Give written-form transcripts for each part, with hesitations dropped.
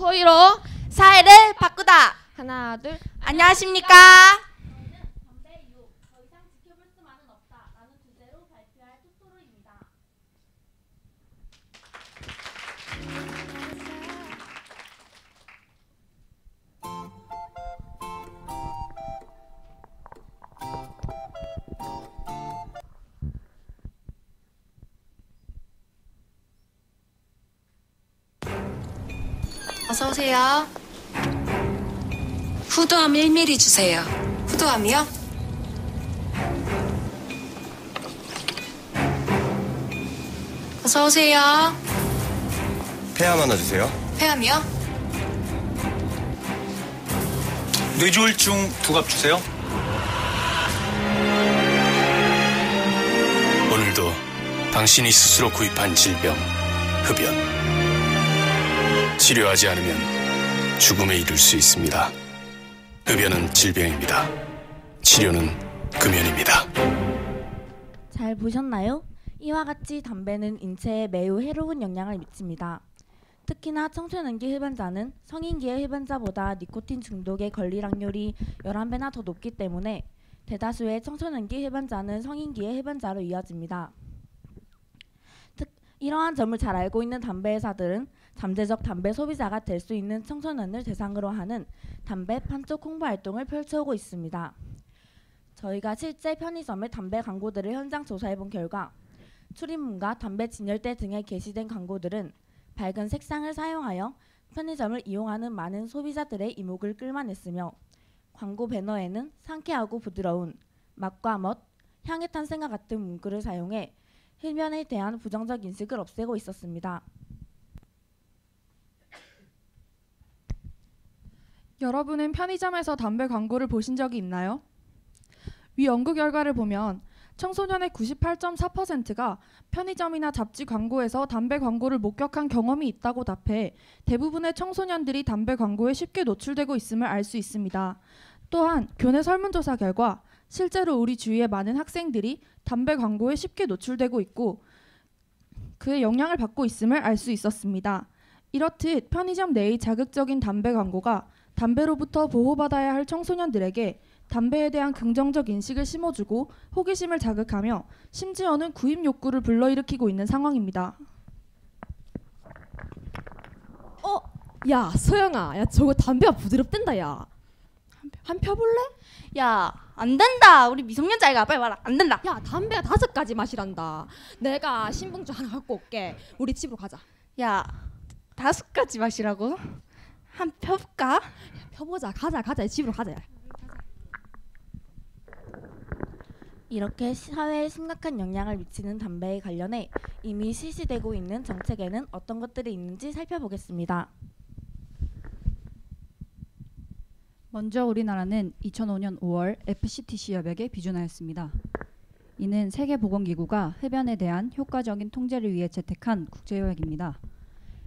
토의로 사회를 바꾸다. 하나 둘. 안녕하십니까? 저희는 담배 유혹, 더 이상 지켜볼 수만은 없다 라는 주제로 발표할 토토로입니다. 어서 오세요. 후두암 1mm 주세요. 후두암이요? 어서 오세요. 폐암 하나 주세요. 폐암이요? 뇌졸중 2갑 주세요. 오늘도 당신이 스스로 구입한 질병, 흡연. 치료하지 않으면 죽음에 이를 수 있습니다. 흡연은 질병입니다. 치료는 금연입니다. 잘 보셨나요? 이와 같이 담배는 인체에 매우 해로운 영향을 미칩니다. 특히나 청소년기 흡연자는 성인기의 흡연자보다 니코틴 중독에 걸릴 확률이 11배나 더 높기 때문에 대다수의 청소년기 흡연자는 성인기의 흡연자로 이어집니다. 이러한 점을 잘 알고 있는 담배 회사들은 잠재적 담배 소비자가 될 수 있는 청소년을 대상으로 하는 담배 판촉 홍보 활동을 펼쳐오고 있습니다. 저희가 실제 편의점의 담배 광고들을 현장 조사해본 결과 출입문과 담배 진열대 등에 게시된 광고들은 밝은 색상을 사용하여 편의점을 이용하는 많은 소비자들의 이목을 끌만했으며 광고 배너에는 상쾌하고 부드러운 맛과 멋, 향의 탄생과 같은 문구를 사용해 흡연에 대한 부정적 인식을 없애고 있었습니다. 여러분은 편의점에서 담배 광고를 보신 적이 있나요? 위 연구 결과를 보면 청소년의 98.4%가 편의점이나 잡지 광고에서 담배 광고를 목격한 경험이 있다고 답해 대부분의 청소년들이 담배 광고에 쉽게 노출되고 있음을 알 수 있습니다. 또한 교내 설문조사 결과 실제로 우리 주위의 많은 학생들이 담배 광고에 쉽게 노출되고 있고 그의 영향을 받고 있음을 알 수 있었습니다. 이렇듯 편의점 내의 자극적인 담배 광고가 담배로부터 보호받아야 할 청소년들에게 담배에 대한 긍정적 인식을 심어주고 호기심을 자극하며 심지어는 구입 욕구를 불러일으키고 있는 상황입니다. 야 소영아, 야 저거 담배가 부드럽댄다. 야 한 펴볼래? 야, 안 된다. 우리 미성년자이가 빨리 와라. 안 된다. 야 담배가 5가지 맛이란다. 내가 신분증 하나 갖고 올게. 우리 집으로 가자. 야, 5가지 마시라고? 한 펴볼까? 야, 펴보자. 가자. 집으로 가자. 이렇게 사회에 심각한 영향을 미치는 담배에 관련해 이미 실시되고 있는 정책에는 어떤 것들이 있는지 살펴보겠습니다. 먼저 우리나라는 2005년 5월 FCTC 협약에 비준하였습니다. 이는 세계보건기구가 흡연에 대한 효과적인 통제를 위해 채택한 국제협약입니다.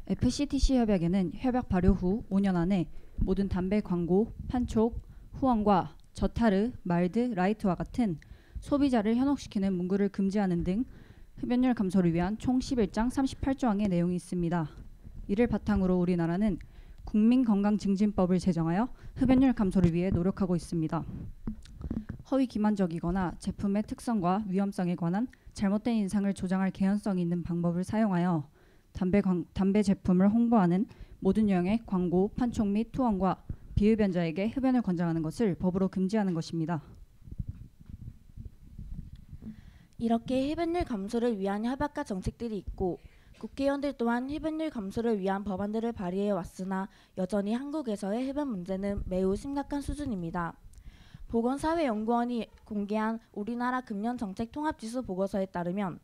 FCTC 협약에는 협약 발효 후 5년 안에 모든 담배 광고, 판촉, 후원과 저타르, 말드, 라이트와 같은 소비자를 현혹시키는 문구를 금지하는 등 흡연율 감소를 위한 총 11장 38조항의 내용이 있습니다. 이를 바탕으로 우리나라는 국민건강증진법을 제정하여 흡연율 감소를 위해 노력하고 있습니다. 허위 기만적이거나 제품의 특성과 위험성에 관한 잘못된 인상을 조장할 개연성이 있는 방법을 사용하여 담배 제품을 홍보하는 모든 유형의 광고, 판촉 및 투원과 비흡연자에게 흡연을 권장하는 것을 법으로 금지하는 것입니다. 이렇게 흡연율 감소를 위한 협약과 정책들이 있고 국회의원들 또한 흡연율 감소를 위한 법안들을 발의해 왔으나 여전히 한국에서의 흡연 문제는 매우 심각한 수준입니다. 보건사회연구원이 공개한 우리나라 금연 정책 통합지수 보고서에 따르면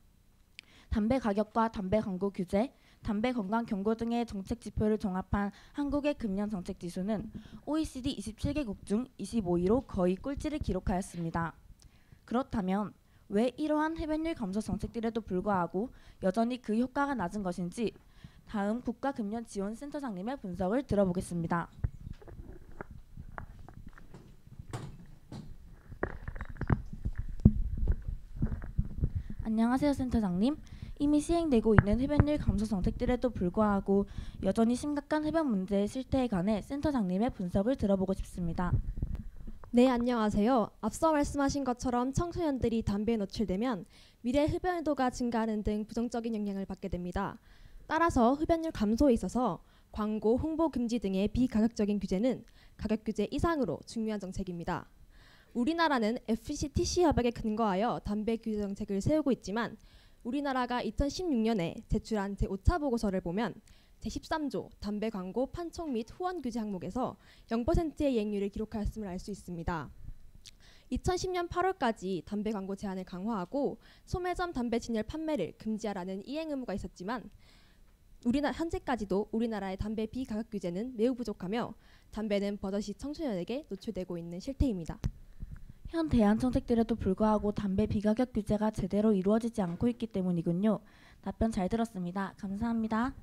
담배 가격과 담배 광고 규제, 담배 건강 경고 등의 정책 지표를 종합한 한국의 금연 정책 지수는 OECD 27개국 중 25위로 거의 꼴찌를 기록하였습니다. 그렇다면 왜 이러한 흡연율 감소 정책들에도 불구하고 여전히 그 효과가 낮은 것인지 다음 국가금연지원센터장님의 분석을 들어보겠습니다. 안녕하세요, 센터장님. 이미 시행되고 있는 흡연율 감소 정책들에도 불구하고 여전히 심각한 흡연 문제의 실태에 관해 센터장님의 분석을 들어보고 싶습니다. 네, 안녕하세요. 앞서 말씀하신 것처럼 청소년들이 담배에 노출되면 미래 흡연도가 증가하는 등 부정적인 영향을 받게 됩니다. 따라서 흡연율 감소에 있어서 광고, 홍보 금지 등의 비가격적인 규제는 가격 규제 이상으로 중요한 정책입니다. 우리나라는 FCTC 협약에 근거하여 담배 규제 정책을 세우고 있지만 우리나라가 2016년에 제출한 제5차 보고서를 보면 제13조 담배 광고 판촉 및 후원 규제 항목에서 0%의 이행률을 기록하였음을 알 수 있습니다. 2010년 8월까지 담배 광고 제한을 강화하고 소매점 담배 진열 판매를 금지하라는 이행 의무가 있었지만 현재까지도 우리나라의 담배 비가격 규제는 매우 부족하며 담배는 버젓이 청소년에게 노출되고 있는 실태입니다. 현 대안 정책들에도 불구하고 담배 비가격 규제가 제대로 이루어지지 않고 있기 때문이군요. 답변 잘 들었습니다. 감사합니다.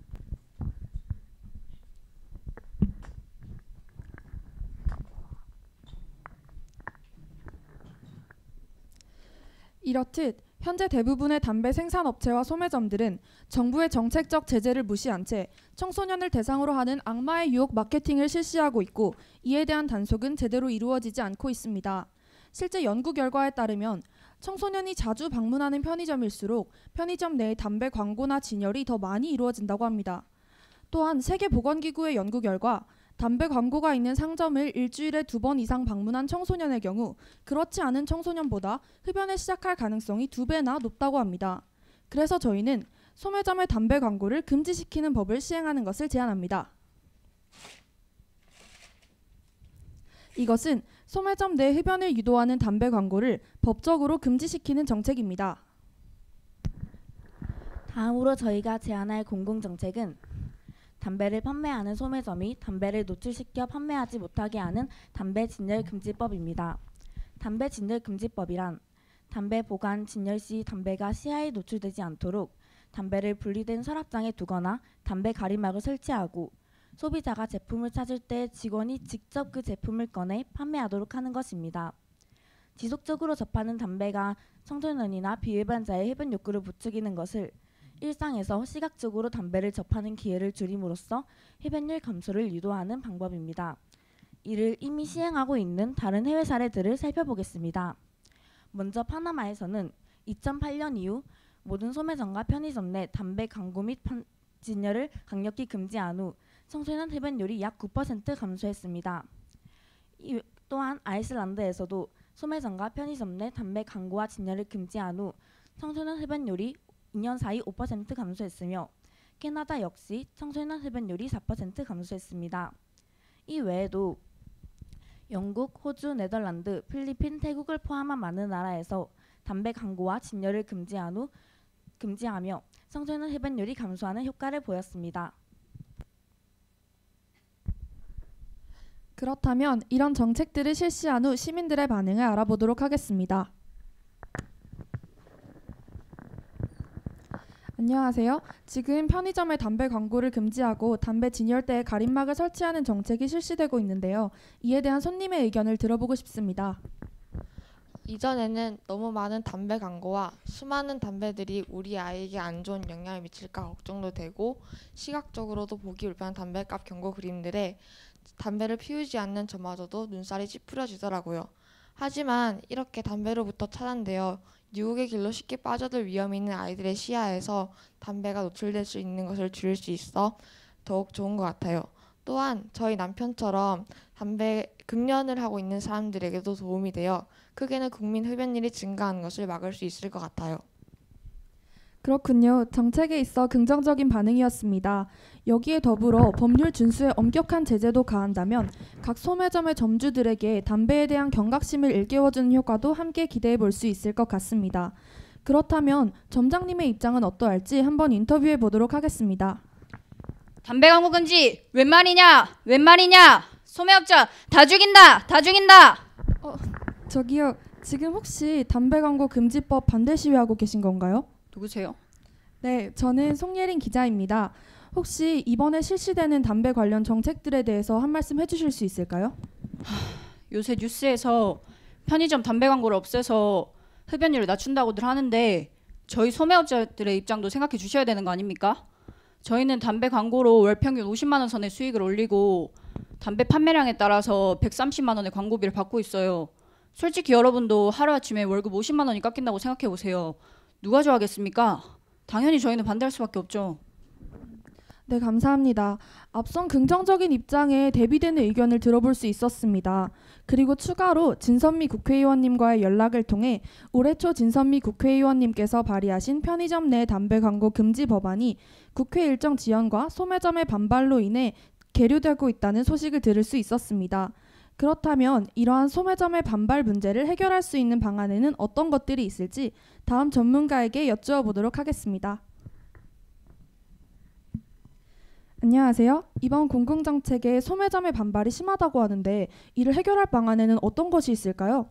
이렇듯 현재 대부분의 담배 생산업체와 소매점들은 정부의 정책적 제재를 무시한 채 청소년을 대상으로 하는 악마의 유혹 마케팅을 실시하고 있고 이에 대한 단속은 제대로 이루어지지 않고 있습니다. 실제 연구 결과에 따르면 청소년이 자주 방문하는 편의점일수록 편의점 내의 담배 광고나 진열이 더 많이 이루어진다고 합니다. 또한 세계보건기구의 연구 결과 담배 광고가 있는 상점을 일주일에 2번 이상 방문한 청소년의 경우 그렇지 않은 청소년보다 흡연을 시작할 가능성이 2배나 높다고 합니다. 그래서 저희는 소매점의 담배 광고를 금지시키는 법을 시행하는 것을 제안합니다. 이것은 소매점 내 흡연을 유도하는 담배 광고를 법적으로 금지시키는 정책입니다. 다음으로 저희가 제안할 공공정책은 담배를 판매하는 소매점이 담배를 노출시켜 판매하지 못하게 하는 담배 진열 금지법입니다. 담배 진열 금지법이란 담배 보관 진열 시 담배가 시야에 노출되지 않도록 담배를 분리된 서랍장에 두거나 담배 가림막을 설치하고 소비자가 제품을 찾을 때 직원이 직접 그 제품을 꺼내 판매하도록 하는 것입니다. 지속적으로 접하는 담배가 청소년이나 비흡연자의 흡연 욕구를 부추기는 것을 일상에서 시각적으로 담배를 접하는 기회를 줄임으로써 흡연율 감소를 유도하는 방법입니다. 이를 이미 시행하고 있는 다른 해외 사례들을 살펴보겠습니다. 먼저 파나마에서는 2008년 이후 모든 소매점과 편의점 내 담배 광고 및 진열을 강력히 금지한 후 청소년 흡연율이 약 9% 감소했습니다. 또한 아이슬란드에서도 소매점과 편의점 내 담배 광고와 진열을 금지한 후 청소년 흡연율이 2년 사이 5% 감소했으며 캐나다 역시 청소년 흡연율이 4% 감소했습니다. 이 외에도 영국, 호주, 네덜란드, 필리핀, 태국을 포함한 많은 나라에서 담배 광고와 진열을 금지하며 청소년 흡연율이 감소하는 효과를 보였습니다. 그렇다면 이런 정책들을 실시한 후 시민들의 반응을 알아보도록 하겠습니다. 안녕하세요. 지금 편의점의 담배 광고를 금지하고 담배 진열대에 가림막을 설치하는 정책이 실시되고 있는데요. 이에 대한 손님의 의견을 들어보고 싶습니다. 이전에는 너무 많은 담배 광고와 수많은 담배들이 우리 아이에게 안 좋은 영향을 미칠까 걱정도 되고 시각적으로도 보기 불편한 담배값 경고 그림들에 담배를 피우지 않는 저마저도 눈살이 찌푸려지더라고요. 하지만 이렇게 담배로부터 차단되어 유혹의 길로 쉽게 빠져들 위험이 있는 아이들의 시야에서 담배가 노출될 수 있는 것을 줄일 수 있어 더욱 좋은 것 같아요. 또한 저희 남편처럼 담배 금연을 하고 있는 사람들에게도 도움이 되어 크게는 국민 흡연율이 증가하는 것을 막을 수 있을 것 같아요. 그렇군요. 정책에 있어 긍정적인 반응이었습니다. 여기에 더불어 법률 준수에 엄격한 제재도 가한다면 각 소매점의 점주들에게 담배에 대한 경각심을 일깨워주는 효과도 함께 기대해 볼 수 있을 것 같습니다. 그렇다면 점장님의 입장은 어떠할지 한번 인터뷰해 보도록 하겠습니다. 담배 광고 금지! 웬 말이냐! 웬 말이냐! 소매업자 다 죽인다! 다 죽인다! 저기요. 지금 혹시 담배 광고 금지법 반대 시위하고 계신 건가요? 누구세요? 네, 저는 송예린 기자입니다. 혹시 이번에 실시되는 담배 관련 정책들에 대해서 한 말씀 해주실 수 있을까요? 요새 뉴스에서 편의점 담배 광고를 없애서 흡연율을 낮춘다고들 하는데 저희 소매업자들의 입장도 생각해 주셔야 되는 거 아닙니까? 저희는 담배 광고로 월 평균 50만 원 선의 수익을 올리고 담배 판매량에 따라서 130만 원의 광고비를 받고 있어요. 솔직히 여러분도 하루아침에 월급 50만 원이 깎인다고 생각해 보세요. 누가 좋아하겠습니까? 당연히 저희는 반대할 수밖에 없죠. 네, 감사합니다. 앞선 긍정적인 입장에 대비되는 의견을 들어볼 수 있었습니다. 그리고 추가로 진선미 국회의원님과의 연락을 통해 올해 초 진선미 국회의원님께서 발의하신 편의점 내 담배 광고 금지 법안이 국회 일정 지연과 소매점의 반발로 인해 계류되고 있다는 소식을 들을 수 있었습니다. 그렇다면 이러한 소매점의 반발 문제를 해결할 수 있는 방안에는 어떤 것들이 있을지 다음 전문가에게 여쭈어 보도록 하겠습니다. 안녕하세요. 이번 공공정책에 소매점의 반발이 심하다고 하는데 이를 해결할 방안에는 어떤 것이 있을까요?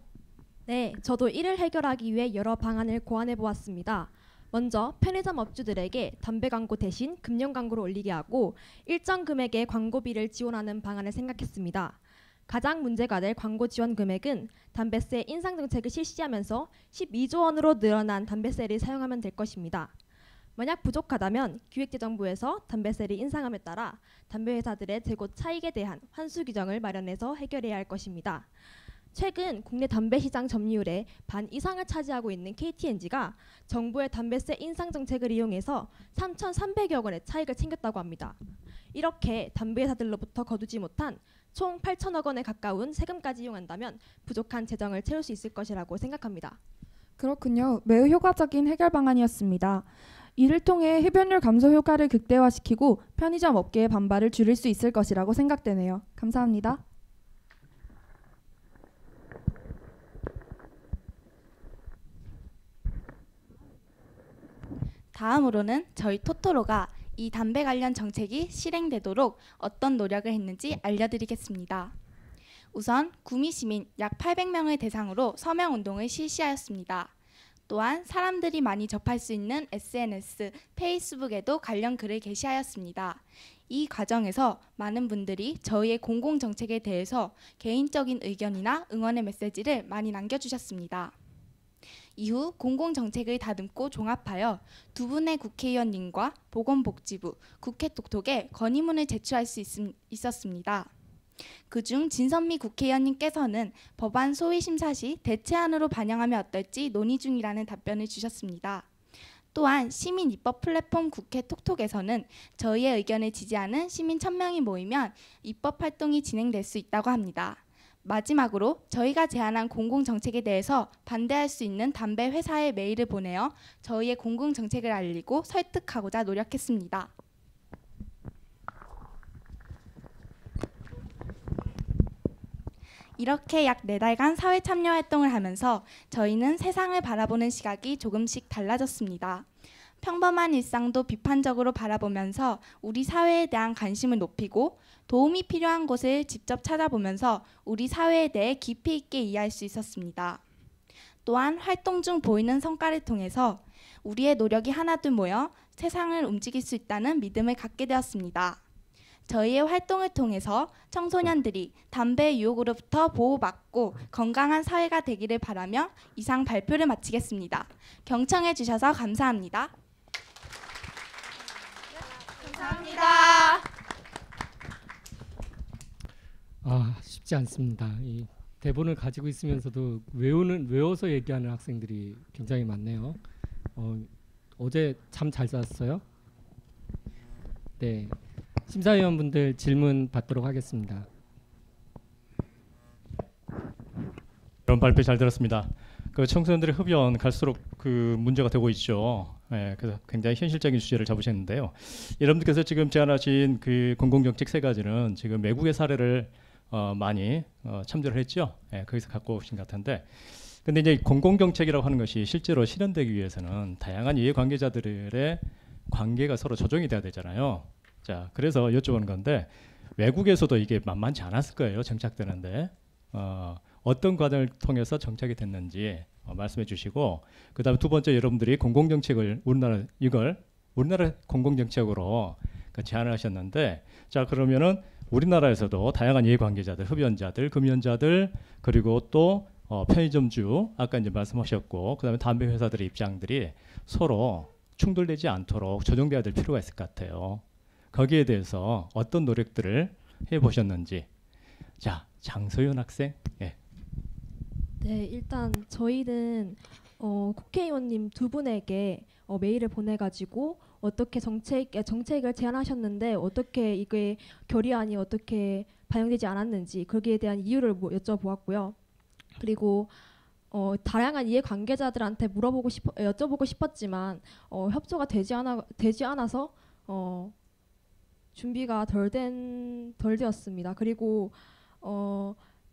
네, 저도 이를 해결하기 위해 여러 방안을 고안해 보았습니다. 먼저 편의점 업주들에게 담배 광고 대신 금연 광고를 올리게 하고 일정 금액의 광고비를 지원하는 방안을 생각했습니다. 가장 문제가 될 광고 지원 금액은 담배세 인상 정책을 실시하면서 12조 원으로 늘어난 담배세를 사용하면 될 것입니다. 만약 부족하다면 기획재정부에서 담배세를 인상함에 따라 담배회사들의 재고 차익에 대한 환수 규정을 마련해서 해결해야 할 것입니다. 최근 국내 담배시장 점유율의 반 이상을 차지하고 있는 KT&G가 정부의 담배세 인상 정책을 이용해서 3,300여 원의 차익을 챙겼다고 합니다. 이렇게 담배회사들로부터 거두지 못한 총 8천억 원에 가까운 세금까지 이용한다면 부족한 재정을 채울 수 있을 것이라고 생각합니다. 그렇군요. 매우 효과적인 해결 방안이었습니다. 이를 통해 흡연율 감소 효과를 극대화시키고 편의점 업계의 반발을 줄일 수 있을 것이라고 생각되네요. 감사합니다. 다음으로는 저희 토토로가 이 담배 관련 정책이 실행되도록 어떤 노력을 했는지 알려드리겠습니다. 우선 구미 시민 약 800명을 대상으로 서명운동을 실시하였습니다. 또한 사람들이 많이 접할 수 있는 SNS, 페이스북에도 관련 글을 게시하였습니다. 이 과정에서 많은 분들이 저희의 공공정책에 대해서 개인적인 의견이나 응원의 메시지를 많이 남겨주셨습니다. 이후 공공정책을 다듬고 종합하여 두 분의 국회의원님과 보건복지부, 국회톡톡에 건의문을 제출할 수 있었습니다. 그중 진선미 국회의원님께서는 법안 소위 심사 시 대체안으로 반영하면 어떨지 논의 중이라는 답변을 주셨습니다. 또한 시민 입법 플랫폼 국회톡톡에서는 저희의 의견을 지지하는 시민 1000명이 모이면 입법 활동이 진행될 수 있다고 합니다. 마지막으로 저희가 제안한 공공정책에 대해서 반대할 수 있는 담배 회사에 메일을 보내어 저희의 공공정책을 알리고 설득하고자 노력했습니다. 이렇게 약 4달간 사회 참여 활동을 하면서 저희는 세상을 바라보는 시각이 조금씩 달라졌습니다. 평범한 일상도 비판적으로 바라보면서 우리 사회에 대한 관심을 높이고 도움이 필요한 곳을 직접 찾아보면서 우리 사회에 대해 깊이 있게 이해할 수 있었습니다. 또한 활동 중 보이는 성과를 통해서 우리의 노력이 하나둘 모여 세상을 움직일 수 있다는 믿음을 갖게 되었습니다. 저희의 활동을 통해서 청소년들이 담배 유혹으로부터 보호받고 건강한 사회가 되기를 바라며 이상 발표를 마치겠습니다. 경청해 주셔서 감사합니다. 감사합니다. 쉽지 않습니다. 이 대본을 가지고 있으면서도 외워서 얘기하는 학생들이 굉장히 많네요. 어제 잠 잘 잤어요? 네. 심사위원분들 질문 받도록 하겠습니다. 이런 발표 잘 들었습니다. 그 청소년들의 흡연 갈수록 그 문제가 되고 있죠. 그래서 굉장히 현실적인 주제를 잡으셨는데요. 여러분들께서 지금 제안하신 그 공공정책 3가지는 지금 외국의 사례를 많이 참조를 했죠. 거기서 갖고 오신 것 같은데, 근데 이제 공공정책이라고 하는 것이 실제로 실현되기 위해서는 다양한 이해관계자들의 관계가 서로 조정이 돼야 되잖아요. 자, 그래서 여쭤보는 건데 외국에서도 이게 만만치 않았을 거예요. 정착되는데 어떤 과정을 통해서 정착이 됐는지 말씀해 주시고, 그다음에 두 번째, 여러분들이 공공정책을 우리나라 공공정책으로 제안을 하셨는데, 자, 그러면은 우리나라에서도 다양한 이해관계자들, 흡연자들, 금연자들, 그리고 또 편의점주 아까 이제 말씀하셨고 그다음에 담배 회사들의 입장들이 서로 충돌되지 않도록 조정돼야 될 필요가 있을 것 같아요. 거기에 대해서 어떤 노력들을 해보셨는지. 자, 장소연 학생. 예. 네, 일단 저희는 국회의원님 두 분에게 메일을 보내가지고 어떻게 정책을 제안하셨는데 어떻게 이게 결의안이 어떻게 반영되지 않았는지 거기에 대한 이유를 여쭤보았고요. 그리고 다양한 이해관계자들한테 여쭤보고 싶었지만 협조가 되지 않아서 준비가 덜 되었습니다. 그리고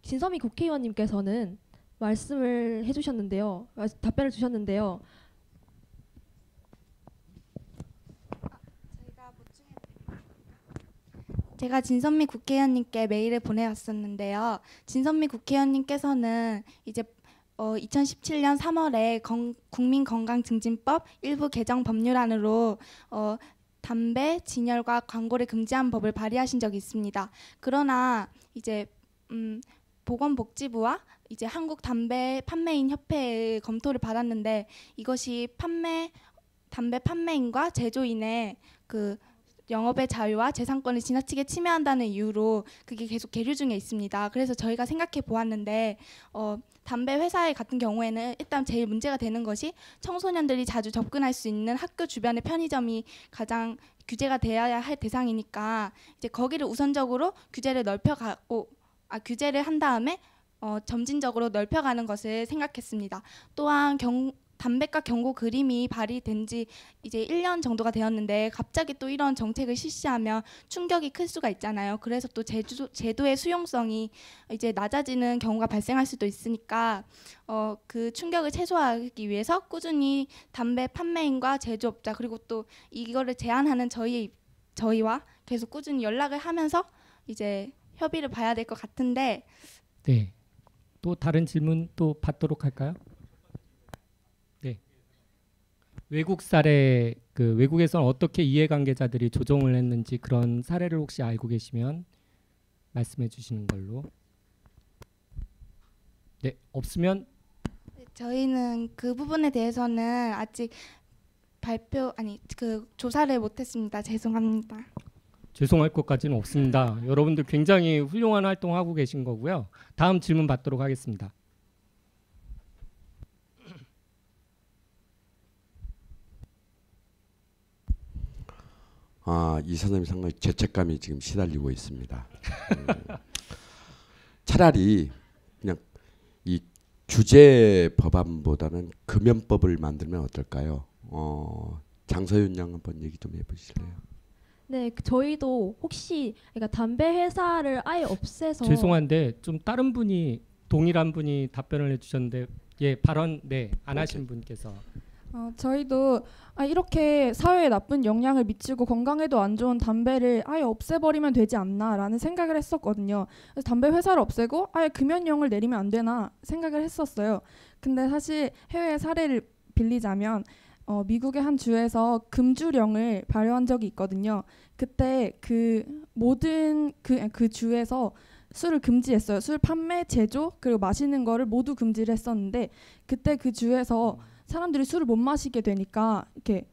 진선미 국회의원님께서는 말씀을 해주셨는데요. 답변을 주셨는데요. 제가 진선미 국회의원님께 메일을 보내왔었는데요. 진선미 국회의원님께서는 이제 2017년 3월에 국민건강증진법 일부 개정 법률안으로 담배, 진열과 광고를 금지한 법을 발의하신 적이 있습니다. 그러나 이제 보건복지부와 이제 한국 담배 판매인 협회의 검토를 받았는데 이것이 담배 판매인과 제조인의 그 영업의 자유와 재산권을 지나치게 침해한다는 이유로 그게 계속 계류 중에 있습니다. 그래서 저희가 생각해 보았는데 담배 회사의 같은 경우에는 일단 제일 문제가 되는 것이 청소년들이 자주 접근할 수 있는 학교 주변의 편의점이 가장 규제가 되어야 할 대상이니까 이제 거기를 우선적으로 규제를 한 다음에 점진적으로 넓혀가는 것을 생각했습니다. 또한 담배값 경고 그림이 발의된 지 이제 1년 정도가 되었는데 갑자기 또 이런 정책을 실시하면 충격이 클 수가 있잖아요. 그래서 또 제도의 수용성이 이제 낮아지는 경우가 발생할 수도 있으니까 그 충격을 최소화하기 위해서 꾸준히 담배 판매인과 제조업자 그리고 또 이거를 제안하는 저희와 계속 꾸준히 연락을 하면서 이제 협의를 봐야 될 것 같은데. 네. 또 다른 질문 또 받도록 할까요? 네. 외국 사례 외국에서는 어떻게 이해관계자들이 조정을 했는지 그런 사례를 혹시 알고 계시면 말씀해 주시는 걸로. 네, 없으면 저희는 그 부분에 대해서는 아직 조사를 못했습니다. 죄송합니다. 죄송할 것까지는 없습니다. 여러분들 굉장히 훌륭한 활동하고 계신 거고요. 다음 질문 받도록 하겠습니다. 이사장님 상당히 죄책감이 지금 시달리고 있습니다. 차라리 그냥 이 규제 법안보다는 금연법을 만들면 어떨까요? 장서윤 양 한번 얘기 좀 해보실래요? 네, 저희도 혹시 그러니까 담배 회사를 아예 없애서 죄송한데 좀 다른 분이 동일한 분이 답변을 해주셨는데 발언 안 하신 분께서. 저희도 이렇게 사회에 나쁜 영향을 미치고 건강에도 안 좋은 담배를 아예 없애버리면 되지 않나라는 생각을 했었거든요. 그래서 담배 회사를 없애고 아예 금연령을 내리면 안 되나 생각을 했었어요. 근데 사실 해외 사례를 빌리자면 미국의 한 주에서 금주령을 발효한 적이 있거든요. 그때 모든 그 주에서 술을 금지했어요. 술 판매, 제조 그리고 마시는 거를 모두 금지를 했었는데 그때 그 주에서 사람들이 술을 못 마시게 되니까 이렇게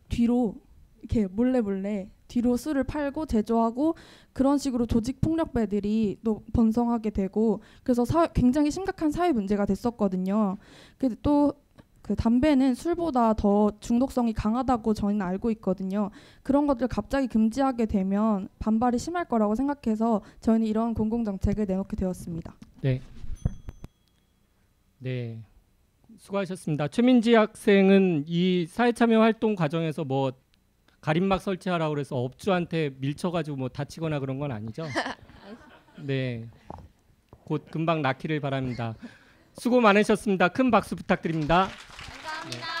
뒤로 이렇게 몰래 뒤로 술을 팔고 제조하고 그런 식으로 조직 폭력배들이 또 번성하게 되고 그래서 굉장히 심각한 사회 문제가 됐었거든요. 근데 또 그 담배는 술보다 더 중독성이 강하다고 저희는 알고 있거든요. 그런 것들 갑자기 금지하게 되면 반발이 심할 거라고 생각해서 저희는 이런 공공정책을 내놓게 되었습니다. 네. 네. 수고하셨습니다. 최민지 학생은 이 사회참여 활동 과정에서 뭐 가림막 설치하라고 그래서 업주한테 밀쳐가지고 뭐 다치거나 그런 건 아니죠? 네. 곧 금방 낫기를 바랍니다. 수고 많으셨습니다. 큰 박수 부탁드립니다. 감사합니다.